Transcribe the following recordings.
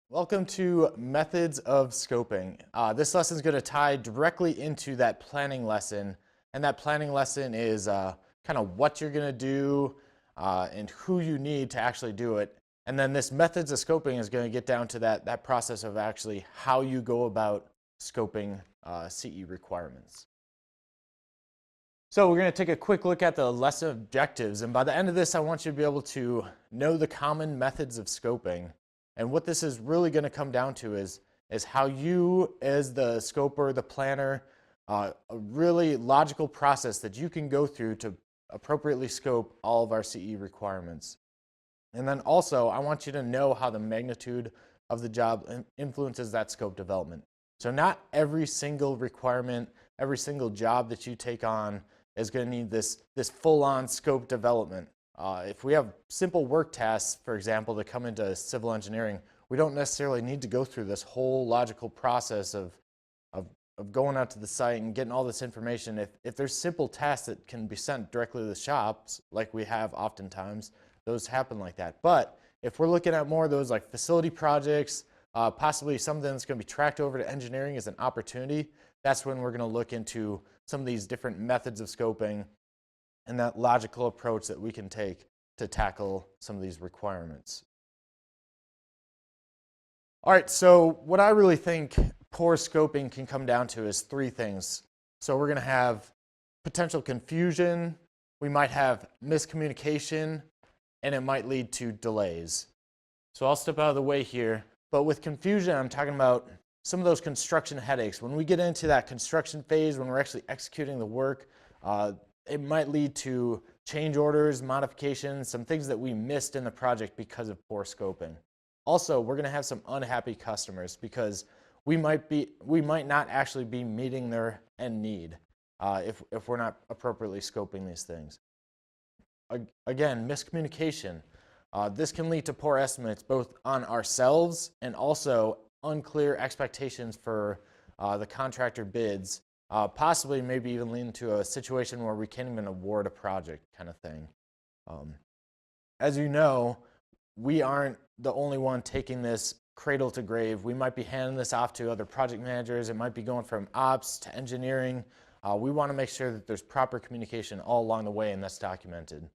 Welcome to Methods of Scoping. This lesson is going to tie directly into that planning lesson, and that planning lesson is kind of what you're going to do and who you need to actually do it. And then this Methods of Scoping is going to get down to that process of actually how you go about scoping CE requirements. So we're going to take a quick look at the lesson objectives, and by the end of this I want you to be able to know the common methods of scoping. And what this is really going to come down to is how you, as the scoper, the planner, a really logical process that you can go through to appropriately scope all of our CE requirements. And then also, I want you to know how the magnitude of the job influences that scope development. So not every single requirement, every single job that you take on is going to need this full-on scope development. If we have simple work tasks, for example, that come into civil engineering, we don't necessarily need to go through this whole logical process of going out to the site and getting all this information. If there's simple tasks that can be sent directly to the shops, like we have oftentimes, those happen like that. But if we're looking at more of those like facility projects, possibly something that's going to be tracked over to engineering as an opportunity, that's when we're going to look into some of these different methods of scoping and that logical approach that we can take to tackle some of these requirements. All right, so what I really think poor scoping can come down to is three things. So we're going to have potential confusion, we might have miscommunication, and it might lead to delays. So I'll step out of the way here, but with confusion, I'm talking about some of those construction headaches. When we get into that construction phase, when we're actually executing the work, it might lead to change orders, modifications, some things that we missed in the project because of poor scoping. Also, we're going to have some unhappy customers because we might not actually be meeting their end need if we're not appropriately scoping these things. Again, miscommunication. This can lead to poor estimates both on ourselves and also unclear expectations for the contractor bids. Possibly maybe even leading to a situation where we can't even award a project kind of thing. As you know, we aren't the only one taking this cradle to grave. We might be handing this off to other project managers. It might be going from ops to engineering. We want to make sure that there's proper communication all along the way and that's documented.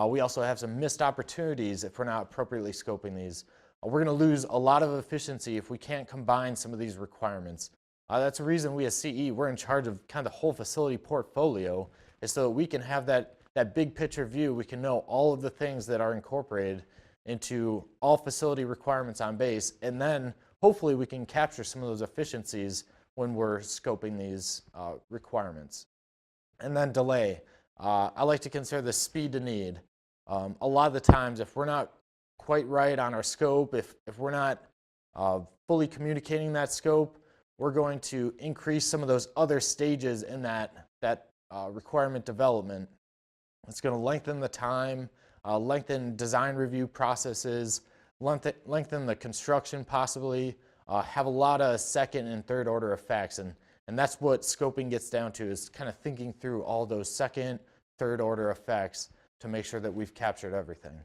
We also have some missed opportunities if we're not appropriately scoping these. We're going to lose a lot of efficiency if we can't combine some of these requirements. That's a reason we as CE, we're in charge of kind of the whole facility portfolio, is so that we can have that big picture view. We can know all of the things that are incorporated into all facility requirements on base, and then hopefully we can capture some of those efficiencies when we're scoping these requirements. And then delay. I like to consider the speed to need. A lot of the times if we're not quite right on our scope, if we're not fully communicating that scope, we're going to increase some of those other stages in that requirement development. It's going to lengthen the time, lengthen design review processes, lengthen the construction possibly, have a lot of second and third order effects. And that's what scoping gets down to, is kind of thinking through all those second, third order effects to make sure that we've captured everything.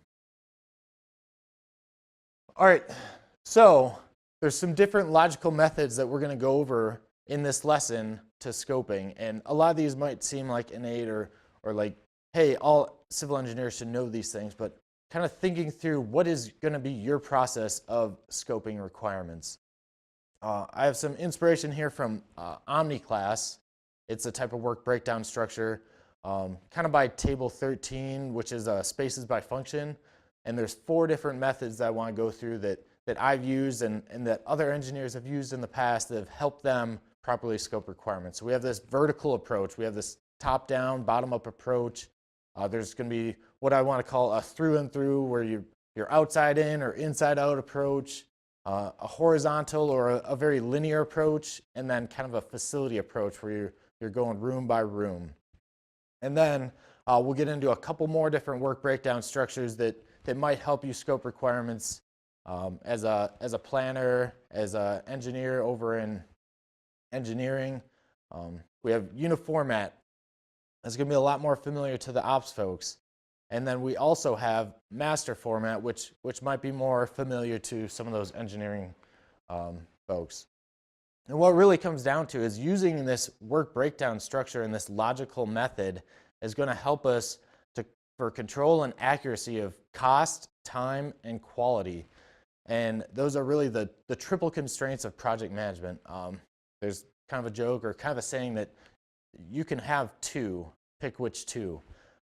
All right, so there's some different logical methods that we're going to go over in this lesson to scoping, and a lot of these might seem like innate or like, hey, all civil engineers should know these things, but kind of thinking through what is going to be your process of scoping requirements. I have some inspiration here from Omni class. It's a type of work breakdown structure, kind of by table 13, which is spaces by function, and there's 4 different methods that I want to go through that I've used and that other engineers have used in the past that have helped them properly scope requirements. So we have this vertical approach. We have this top-down, bottom-up approach. There's going to be what I want to call a through and through, where you're outside in or inside out approach, a horizontal or a very linear approach, and then kind of a facility approach where you're going room by room. And then we'll get into a couple more different work breakdown structures that might help you scope requirements as a planner, as an engineer over in engineering. We have uniformat. That's going to be a lot more familiar to the ops folks. And then we also have master format, which might be more familiar to some of those engineering folks. And what it really comes down to is using this work breakdown structure and this logical method is going to help us for control and accuracy of cost, time, and quality. And those are really the triple constraints of project management. There's kind of a joke or kind of a saying that you can have two, pick which two.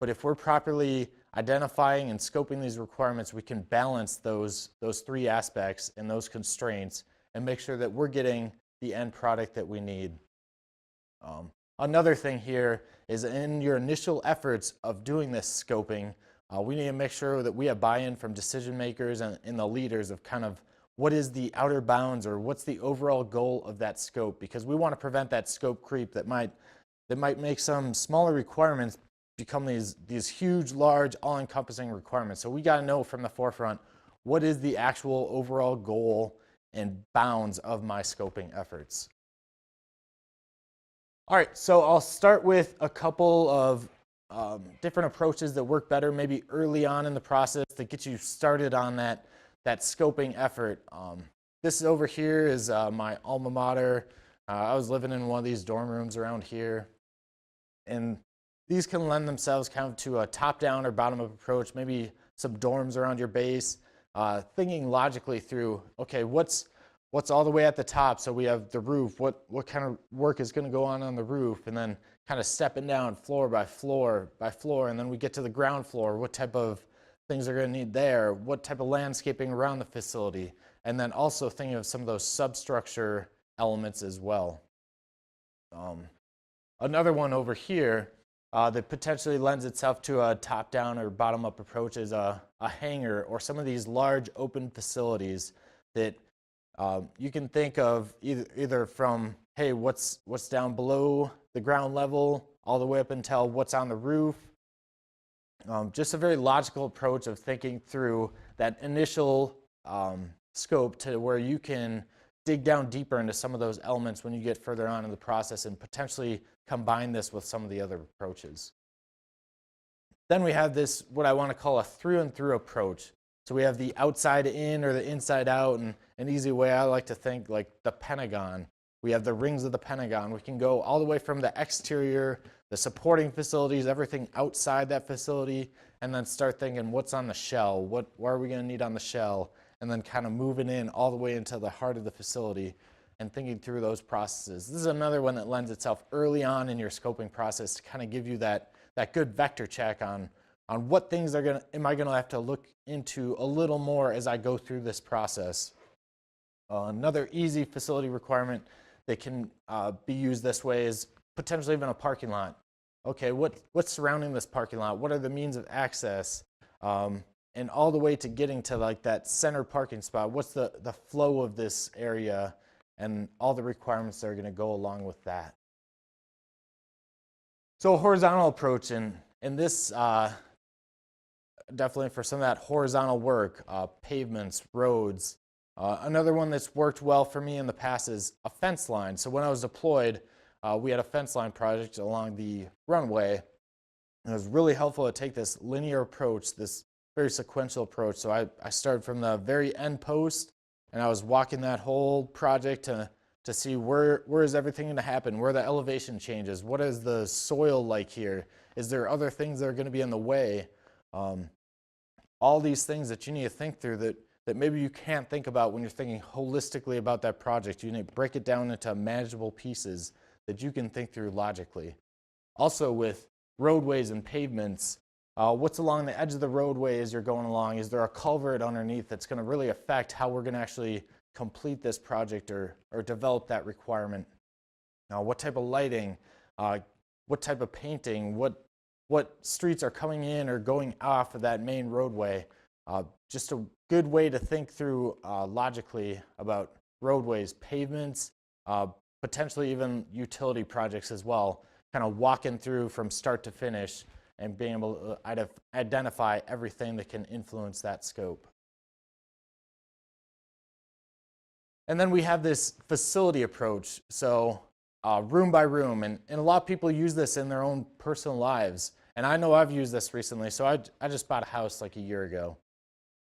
But if we're properly identifying and scoping these requirements, we can balance those three aspects and those constraints and make sure that we're getting the end product that we need. Another thing here is in your initial efforts of doing this scoping, we need to make sure that we have buy-in from decision makers and the leaders of kind of what is the outer bounds or what's the overall goal of that scope, because we want to prevent that scope creep that might make some smaller requirements become these huge, large, all-encompassing requirements. So we got to know from the forefront what is the actual overall goal and bounds of my scoping efforts. All right, so I'll start with a couple of different approaches that work better maybe early on in the process to get you started on that scoping effort. This over here is my alma mater. I was living in one of these dorm rooms around here, and these can lend themselves kind of to a top-down or bottom-up approach, maybe some dorms around your base, thinking logically through, okay, what's all the way at the top? So we have the roof, what kind of work is going to go on the roof, and then kind of stepping down floor by floor by floor, and then we get to the ground floor, what type of things are going to need there, what type of landscaping around the facility, and then also thinking of some of those substructure elements as well. Another one over here that potentially lends itself to a top-down or bottom-up approach is a hangar or some of these large open facilities that you can think of either from, hey, what's down below the ground level all the way up until what's on the roof. Just a very logical approach of thinking through that initial scope to where you can dig down deeper into some of those elements when you get further on in the process and potentially combine this with some of the other approaches. Then we have this, what I want to call a through and through approach. So we have the outside in or the inside out, and an easy way I like to think like the Pentagon. We have the rings of the Pentagon. We can go all the way from the exterior, the supporting facilities, everything outside that facility, and then start thinking what's on the shell, what are we going to need on the shell, and then kind of moving in all the way into the heart of the facility and thinking through those processes. This is another one that lends itself early on in your scoping process to kind of give you that good vector check on what things am I going to have to look into a little more as I go through this process. Another easy facility requirement that can be used this way is potentially even a parking lot. Okay, what's surrounding this parking lot? What are the means of access? And all the way to getting to like that center parking spot. What's the flow of this area and all the requirements that are going to go along with that? So a horizontal approach, and this definitely for some of that horizontal work, pavements, roads. Another one that's worked well for me in the past is a fence line. So when I was deployed, we had a fence line project along the runway. And it was really helpful to take this linear approach, this very sequential approach. So I started from the very end post, and I was walking that whole project to see where is everything going to happen, where the elevation changes, what is the soil like here, is there other things that are going to be in the way. All these things that you need to think through that maybe you can't think about when you're thinking holistically about that project. You need to break it down into manageable pieces that you can think through logically. Also with roadways and pavements, what's along the edge of the roadway as you're going along? Is there a culvert underneath that's going to really affect how we're going to actually complete this project or develop that requirement? What type of lighting? What type of painting? What streets are coming in or going off of that main roadway? Just a good way to think through logically about roadways, pavements, potentially even utility projects as well, kind of walking through from start to finish and being able to identify everything that can influence that scope. And then we have this facility approach, so room by room, and a lot of people use this in their own personal lives. And I know I've used this recently, so I just bought a house like a year ago.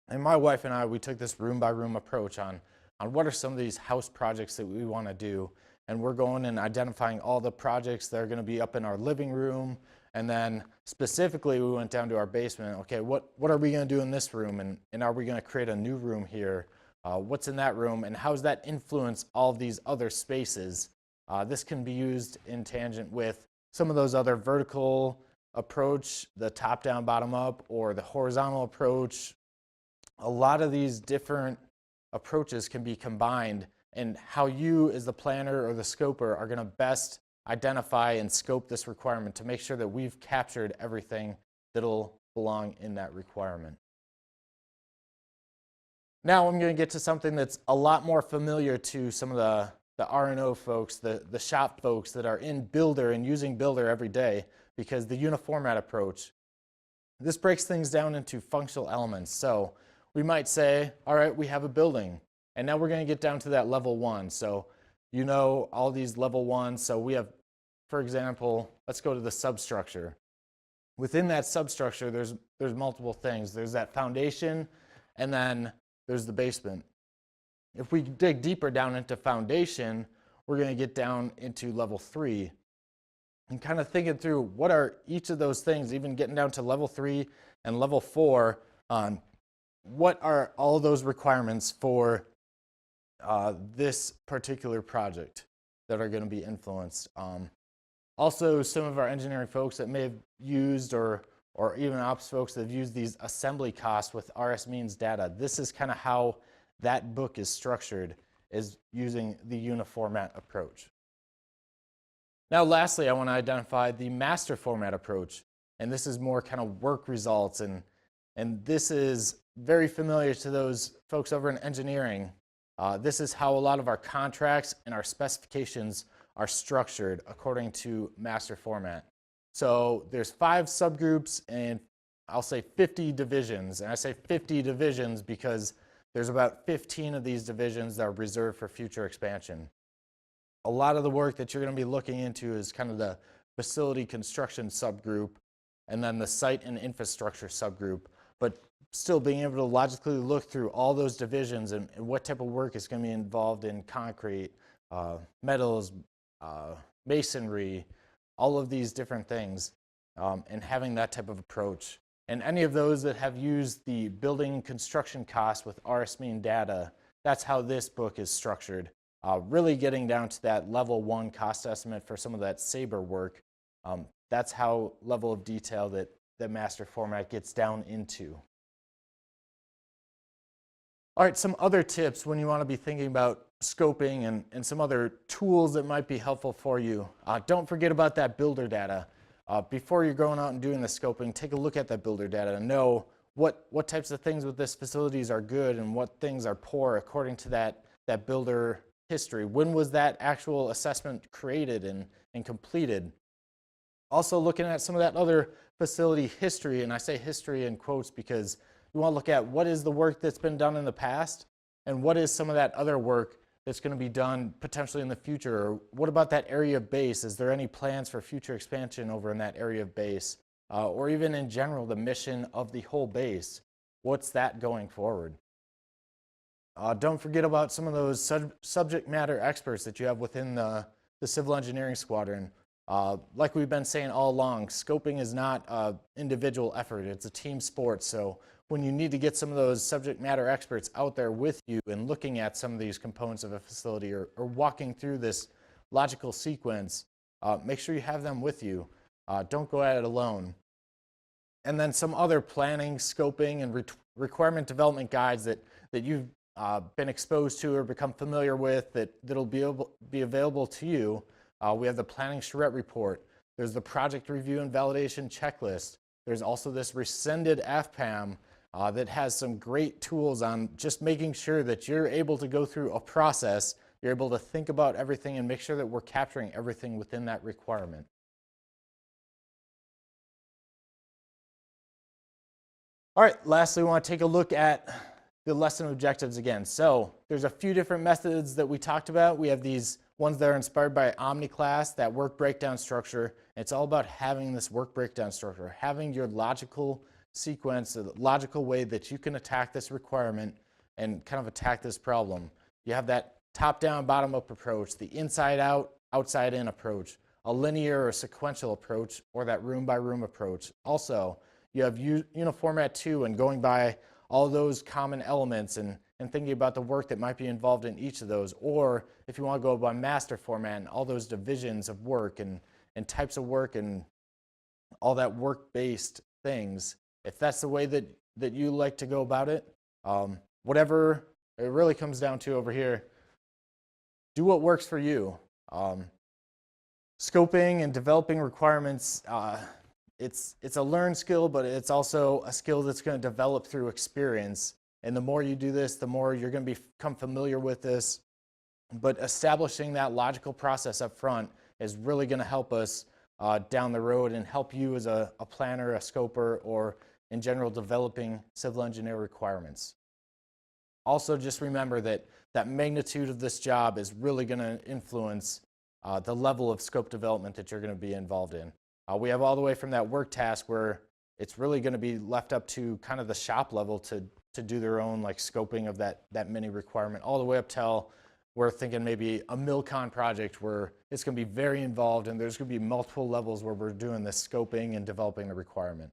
And my wife and I, we took this room by room approach on on what are some of these house projects that we want to do. And we're going and identifying all the projects that are going to be up in our living room. And then specifically, we went down to our basement. Okay, what are we going to do in this room? And are we going to create a new room here? What's in that room? And how does that influence all of these other spaces? This can be used in tangent with some of those other vertical approach, the top down, bottom up, or the horizontal approach. A lot of these different approaches can be combined, and how you as the planner or the scoper are going to best identify and scope this requirement to make sure that we've captured everything that'll belong in that requirement. Now I'm going to get to something that's a lot more familiar to some of the R&O folks, the shop folks that are in Builder and using Builder every day, because the uniformat approach, this breaks things down into functional elements. So we might say, all right, we have a building, and now we're going to get down to that level 1. So you know all these level 1s. So we have, for example, let's go to the substructure. Within that substructure, there's multiple things. There's that foundation, and then there's the basement. If we dig deeper down into foundation, we're going to get down into level 3 and kind of thinking through what are each of those things, even getting down to level 3 and level 4, what are all those requirements for this particular project that are going to be influenced. Also, some of our engineering folks that may have used, or even ops folks that have used these assembly costs with RS means data. This is kind of how that book is structured, is using the uniformat approach. Now lastly, I want to identify the master format approach, and this is more kind of work results, and this is very familiar to those folks over in engineering. This is how a lot of our contracts and our specifications are structured according to master format. So there's 5 subgroups and I'll say 50 divisions, and I say 50 divisions because there's about 15 of these divisions that are reserved for future expansion. A lot of the work that you're going to be looking into is kind of the facility construction subgroup and then the site and infrastructure subgroup, but still being able to logically look through all those divisions and what type of work is going to be involved in concrete, metals, masonry, all of these different things, and having that type of approach. And any of those that have used the building construction cost with RS mean data, that's how this book is structured. Really getting down to that level 1 cost estimate for some of that SABRE work. That's how level of detail that the master format gets down into. All right, some other tips when you want to be thinking about scoping and some other tools that might be helpful for you. Don't forget about that builder data. Before you're going out and doing the scoping, take a look at that builder data and know what types of things with this facilities are good and what things are poor according to that builder history. When was that actual assessment created and completed? Also looking at some of that other facility history, and I say history in quotes because you want to look at what is the work that's been done in the past and what is some of that other work that's going to be done potentially in the future. Or what about that area of base? Is there any plans for future expansion over in that area of base? Or even in general, the mission of the whole base. What's that going forward? Don't forget about some of those subject matter experts that you have within the civil engineering squadron. Like we've been saying all along, scoping is not an individual effort, it's a team sport. So when you need to get some of those subject matter experts out there with you and looking at some of these components of a facility or walking through this logical sequence, make sure you have them with you. Don't go at it alone. And then some other planning, scoping, and requirement development guides that you've been exposed to or become familiar with that'll be available to you. We have the Planning Charrette Report. There's the Project Review and Validation Checklist. There's also this rescinded AFPAM that has some great tools on just making sure that you're able to go through a process, you're able to think about everything and make sure that we're capturing everything within that requirement. All right, lastly, we want to take a look at the lesson objectives again. So there's a few different methods that we talked about. We have these ones that are inspired by Omni class, that work breakdown structure. It's all about having this work breakdown structure, having your logical sequence, a logical way that you can attack this requirement and kind of attack this problem. You have that top-down, bottom-up approach, the inside-out, outside-in approach, a linear or sequential approach, or that room-by-room approach. Also, you have uniformat 2 and going by all those common elements and thinking about the work that might be involved in each of those. Or if you want to go by master format and all those divisions of work and types of work and all that work-based things, if that's the way that you like to go about it, whatever it really comes down to over here, do what works for you. Scoping and developing requirements, it's a learned skill, but it's also a skill that's going to develop through experience. And the more you do this, the more you're going to become familiar with this. But establishing that logical process up front is really going to help us down the road and help you as a planner, a scoper, or in general developing civil engineer requirements. Also, just remember that magnitude of this job is really going to influence the level of scope development that you're going to be involved in. We have all the way from that work task where it's really going to be left up to kind of the shop level to do their own like scoping of that mini requirement, all the way up till we're thinking maybe a MilCon project where it's going to be very involved and there's going to be multiple levels where we're doing this scoping and developing the requirement.